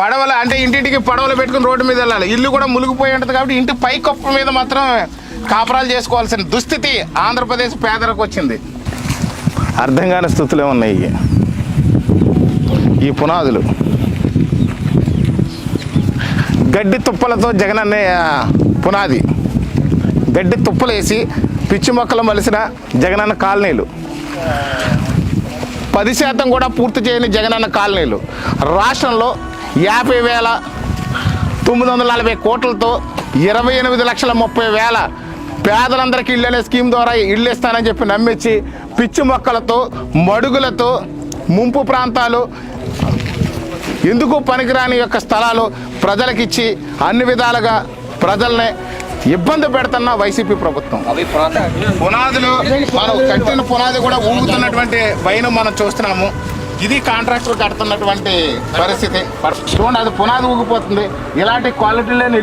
పడవలు అంటే ఇంటింటికి పడవలు పెట్టుకుని రోడ్డు మీద వెళ్ళాలి. ఇల్లు కూడా మునిగిపోయి ఉంటుంది కాబట్టి ఇంటి పై కప్పు మీద మాత్రం కాపురాలు చేసుకోవాల్సిన దుస్థితి ఆంధ్రప్రదేశ్ పేదలకు వచ్చింది. అర్థం కాని స్థితిలో ఉన్నాయి ఈ పునాదులు. గడ్డి తుప్పలతో జగనన్న పునాది, గడ్డి తుప్పలేసి పిచ్చి మొక్కలు మలిసిన జగనన్న కాలనీలు, 10% కూడా పూర్తి చేయని జగనన్న కాలనీలు. రాష్ట్రంలో 50,940 కోట్లతో 28,30,000 పేదలందరికీ ఇళ్ళు అనే స్కీమ్ ద్వారా ఇళ్ళు ఇస్తానని చెప్పి నమ్మించి పిచ్చి మొక్కలతో, మడుగులతో, ముంపు ప్రాంతాలు, ఎందుకు పనికిరాని యొక్క స్థలాలు ప్రజలకిచ్చి అన్ని విధాలుగా ప్రజల్ని ఇబ్బంది పెడుతున్న వైసీపీ ప్రభుత్వం. పునాదులు మనం కట్టిన పునాది కూడా ఊగుతున్నటువంటి భయం మనం చూస్తున్నాము. ఇది కాంట్రాక్టర్ కడుతున్నటువంటి పరిస్థితి. చూడండి, అది పునాది ఊగిపోతుంది. ఇలాంటి క్వాలిటీ లేని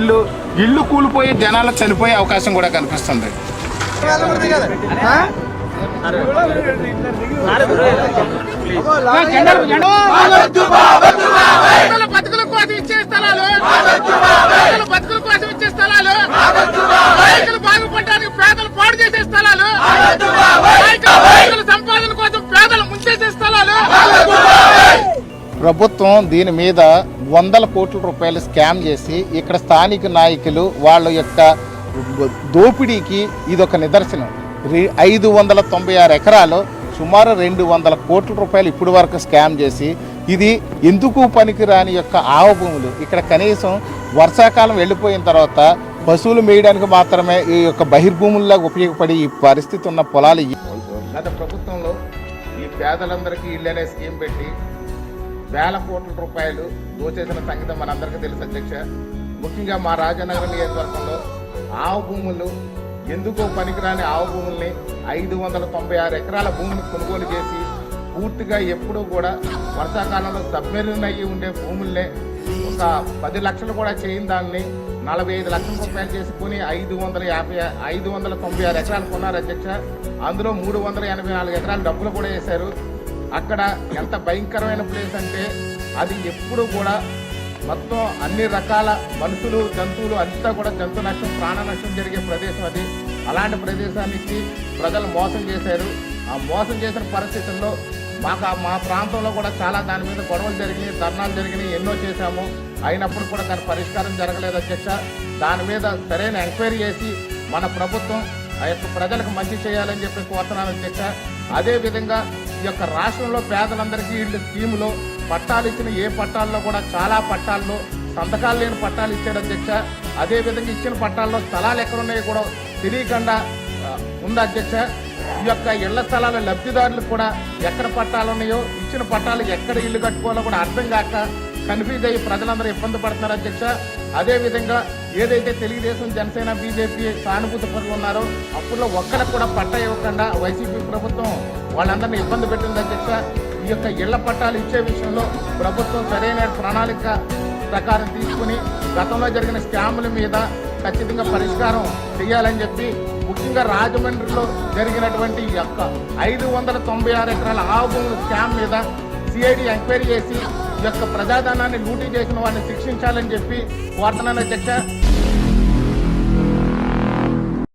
ఇల్లు కూలిపోయి జనాలకు చనిపోయే అవకాశం కూడా కనిపిస్తుంది. బతుకుల కోసం ఇచ్చే స్థలాలు, బతుకుల కోసం ఇచ్చే స్థలాలు, బాగుపడడానికి పేదలు పాడు చేసే స్థలాలు, సంపాదన కోసం పేదలు ముంచేసే స్థలాలు. ప్రభుత్వం దీని మీద 100 కోట్ల రూపాయలు స్కామ్ చేసి ఇక్కడ స్థానిక నాయకులు వాళ్ళ యొక్క దోపిడీకి ఇదొక నిదర్శనం. 596 ఎకరాలు సుమారు 200 కోట్ల రూపాయలు ఇప్పటి వరకు స్కామ్ చేసి, ఇది ఎందుకు పనికిరాని యొక్క ఆవ భూములు. ఇక్కడ కనీసం వర్షాకాలం వెళ్ళిపోయిన తర్వాత పశువులు మేయడానికి మాత్రమే ఈ యొక్క బహిర్భూముల్లా ఉపయోగపడి ఈ పరిస్థితి ఉన్న పొలాలు. గత ప్రభుత్వంలో ఈ పేదలందరికీ ఇల్లు అనే స్కీమ్ పెట్టి వేల కోట్ల రూపాయలు దోచేసిన సంగీతం మనందరికీ తెలుసు అధ్యక్ష. ముఖ్యంగా మా రాజనగరం నియోజకవర్గంలో ఆవ భూములు, ఎందుకో పనికిరాని ఆవ భూముల్ని 596 ఎకరాల భూమిని కొనుగోలు చేసి పూర్తిగా ఎప్పుడూ కూడా వర్షాకాలంలో సబ్మెరీన్ అయ్యి ఉండే భూముల్నే ఒక 10 లక్షలు కూడా చేయని దాన్ని 45 లక్షల రూపాయలు చేసుకుని 596 ఎకరాలు కొన్నారు అధ్యక్ష. అందులో 384 ఎకరాలు డబ్బులు కూడా వేశారు. అక్కడ ఎంత భయంకరమైన ప్లేస్ అంటే అది ఎప్పుడు కూడా మొత్తం అన్ని రకాల మనుషులు, జంతువులు అంతా కూడా జంతు నష్టం, ప్రాణ నష్టం జరిగే ప్రదేశం అది. అలాంటి ప్రదేశానికి ప్రజలు మోసం చేశారు. ఆ మోసం చేసిన పరిస్థితుల్లో మా ప్రాంతంలో కూడా చాలా దాని మీద గొడవలు జరిగినాయి, ధర్నాలు జరిగినాయి, ఎన్నో చేశాము. అయినప్పుడు కూడా దాని పరిష్కారం జరగలేదు అధ్యక్ష. దాని మీద సరైన ఎంక్వైరీ చేసి మన ప్రభుత్వం ఆ యొక్క ప్రజలకు మంచి చేయాలని చెప్పి కోరుతున్నాను అధ్యక్ష. అదేవిధంగా ఈ యొక్క రాష్ట్రంలో పేదలందరికీ ఇళ్ళు స్కీములో పట్టాలు ఇచ్చిన ఏ పట్టాల్లో కూడా చాలా పట్టాల్లో సంతకాలు లేని పట్టాలు ఇచ్చాడు అధ్యక్ష. అదేవిధంగా ఇచ్చిన పట్టాల్లో స్థలాలు ఎక్కడున్నాయో కూడా తెలియకుండా ఉంది అధ్యక్ష. ఈ యొక్క ఇళ్ల స్థలాల లబ్ధిదారులకు కూడా ఎక్కడ పట్టాలు ఉన్నాయో, ఇచ్చిన పట్టాలు ఎక్కడ ఇల్లు కట్టుకోవాలో కూడా అర్థం కాక కన్ఫ్యూజ్ అయ్యి ప్రజలందరూ ఇబ్బంది పడుతున్నారు అధ్యక్ష. అదేవిధంగా ఏదైతే తెలుగుదేశం, జనసేన, బీజేపీ సానుభూతి పరులు ఉన్నారో అప్పుల్లో ఒక్కరికి కూడా పట్టా ఇవ్వకుండా వైసీపీ ప్రభుత్వం వాళ్ళందరినీ ఇబ్బంది పెట్టింది అధ్యక్ష. ఈ యొక్క ఇళ్ల పట్టాలు ఇచ్చే విషయంలో ప్రభుత్వం సరైన ప్రణాళిక ప్రకారం తీసుకుని గతంలో జరిగిన స్కాముల మీద ఖచ్చితంగా పరిష్కారం చేయాలని చెప్పి, ముఖ్యంగా రాజమండ్రిలో జరిగినటువంటి ఈ యొక్క 596 ఎకరాల ఆవు భూముల స్కామ్ మీద సిఐడి ఎంక్వైరీ చేసి ఈ యొక్క ప్రజాధనాన్ని లూటీ చేసిన వారిని శిక్షించాలని చెప్పి కోరుతున్నాను అధ్యక్ష.